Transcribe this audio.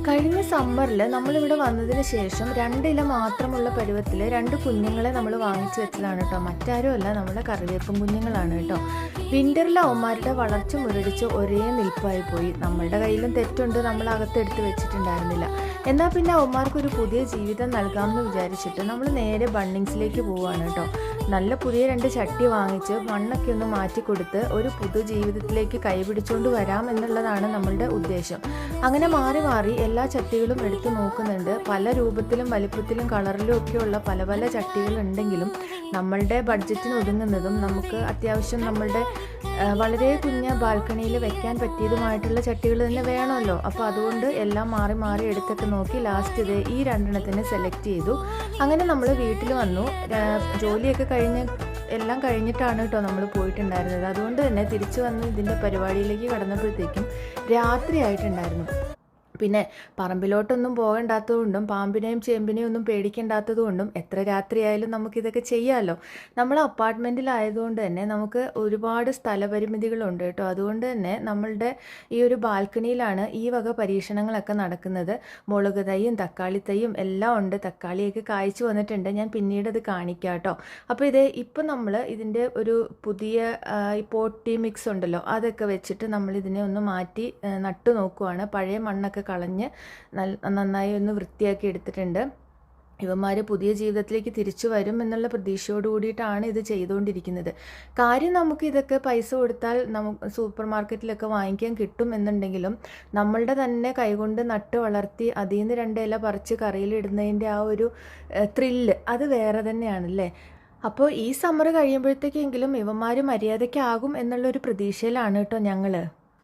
കഴിഞ്ഞ സമ്മറിൽ നമ്മളിവിടെ വന്നതിന് ശേഷം 2 ഇല മാത്രമുള്ള പരുവത്തിൽ 2 കുഞ്ഞുങ്ങളെ നമ്മൾ വാങ്ങിച്ചു വെച്ചതാണ് കേട്ടോ. മറ്റാരുമല്ല, നമ്മുടെ കറിവേപ്പും കുഞ്ഞുങ്ങളാണ് കേട്ടോ. വിൻ്ററിൽ അവന്മാരുടെ വളർച്ച മുരടിച്ച് ഒരേ നിൽപ്പായി പോയി. നമ്മളുടെ കയ്യിലും തെറ്റുണ്ട്, നമ്മൾ അകത്തെടുത്ത് വെച്ചിട്ടുണ്ടായിരുന്നില്ല. എന്നാൽ പിന്നെ അവന്മാർക്കൊരു പുതിയ ജീവിതം നൽകാമെന്ന് വിചാരിച്ചിട്ട് നമ്മൾ നേരെ ബണ്ണിങ്സിലേക്ക് പോവുകയാണ് കേട്ടോ. നല്ല പുതിയ 2 ചട്ടി വാങ്ങിച്ച് മണ്ണൊക്കെ ഒന്ന് മാറ്റി കൊടുത്ത് ഒരു പുതു ജീവിതത്തിലേക്ക് കൈപിടിച്ചുകൊണ്ട് വരാം എന്നുള്ളതാണ് നമ്മളുടെ ഉദ്ദേശം. അങ്ങനെ മാറി മാറി എല്ലാ ചട്ടികളും എടുത്തു നോക്കുന്നുണ്ട്. പല രൂപത്തിലും വലിപ്പത്തിലും കളറിലും ഒക്കെയുള്ള പല പല ചട്ടികൾ ഉണ്ടെങ്കിലും നമ്മളുടെ ബഡ്ജറ്റിന് ഒതുങ്ങുന്നതും നമുക്ക് അത്യാവശ്യം നമ്മളുടെ വളരെ കുഞ്ഞ ബാൽക്കണിയിൽ വെക്കാൻ പറ്റിയതുമായിട്ടുള്ള ചട്ടികൾ തന്നെ വേണമല്ലോ. അപ്പോൾ അതുകൊണ്ട് എല്ലാം മാറി മാറി എടുത്തൊക്കെ നോക്കി ലാസ്റ്റ് ഈ 2 എണ്ണത്തിനെ സെലക്ട് ചെയ്തു. അങ്ങനെ നമ്മൾ വീട്ടിൽ വന്നു. ജോലിയൊക്കെ എല്ലാം കഴിഞ്ഞിട്ടാണ് കേട്ടോ നമ്മൾ പോയിട്ടുണ്ടായിരുന്നത്. അതുകൊണ്ട് തന്നെ തിരിച്ചു വന്ന് ഇതിൻ്റെ പരിപാടിയിലേക്ക് കടന്നപ്പോഴത്തേക്കും രാത്രി ആയിട്ടുണ്ടായിരുന്നു. പിന്നെ പറമ്പിലോട്ടൊന്നും പോകണ്ടാത്തതുകൊണ്ടും പാമ്പിനെയും ചേമ്പിനെയും ഒന്നും പേടിക്കേണ്ടാത്തതുകൊണ്ടും എത്ര രാത്രിയായാലും നമുക്കിതൊക്കെ ചെയ്യാമല്ലോ. നമ്മൾ അപ്പാർട്ട്മെൻറ്റിലായതുകൊണ്ട് തന്നെ നമുക്ക് ഒരുപാട് സ്ഥലപരിമിതികളുണ്ട് കേട്ടോ. അതുകൊണ്ട് തന്നെ നമ്മളുടെ ഈ ഒരു ബാൽക്കണിയിലാണ് ഈ വക പരീക്ഷണങ്ങളൊക്കെ നടക്കുന്നത്. മുളക് തൈയും തക്കാളി തൈയും എല്ലാം ഉണ്ട്. തക്കാളിയൊക്കെ കായ്ച്ചു വന്നിട്ടുണ്ട്. ഞാൻ പിന്നീട് അത് കാണിക്കാം കേട്ടോ. അപ്പോൾ ഇപ്പം നമ്മൾ ഇതിൻ്റെ ഒരു പുതിയ ഈ പോട്ടി മിക്സ് ഉണ്ടല്ലോ, അതൊക്കെ വെച്ചിട്ട് നമ്മളിതിനെ ഒന്ന് മാറ്റി നട്ടു നോക്കുവാണ്. പഴയ മണ്ണൊക്കെ കളഞ്ഞ് നന്നായി ഒന്ന് വൃത്തിയാക്കി എടുത്തിട്ടുണ്ട്. ഇവന്മാർ പുതിയ ജീവിതത്തിലേക്ക് തിരിച്ചു വരും എന്നുള്ള പ്രതീക്ഷയോട് കൂടിയിട്ടാണ് ഇത് ചെയ്തുകൊണ്ടിരിക്കുന്നത്. കാര്യം നമുക്ക് ഇതൊക്കെ പൈസ കൊടുത്താൽ നമുക്ക് സൂപ്പർ മാർക്കറ്റിലൊക്കെ വാങ്ങിക്കാൻ കിട്ടും എന്നുണ്ടെങ്കിലും നമ്മളുടെ തന്നെ കൈകൊണ്ട് നട്ട് വളർത്തി അതിൽ നിന്ന് 2 ഇല പറിച്ച് കറിയിലിടുന്നതിൻ്റെ ആ ഒരു ത്രില്ല് അത് വേറെ തന്നെയാണല്ലേ. അപ്പോൾ ഈ സമ്മർ കഴിയുമ്പോഴത്തേക്കെങ്കിലും ഇവന്മാർ മര്യാദയ്ക്കാകും എന്നുള്ളൊരു പ്രതീക്ഷയിലാണ് കേട്ടോ ഞങ്ങൾ.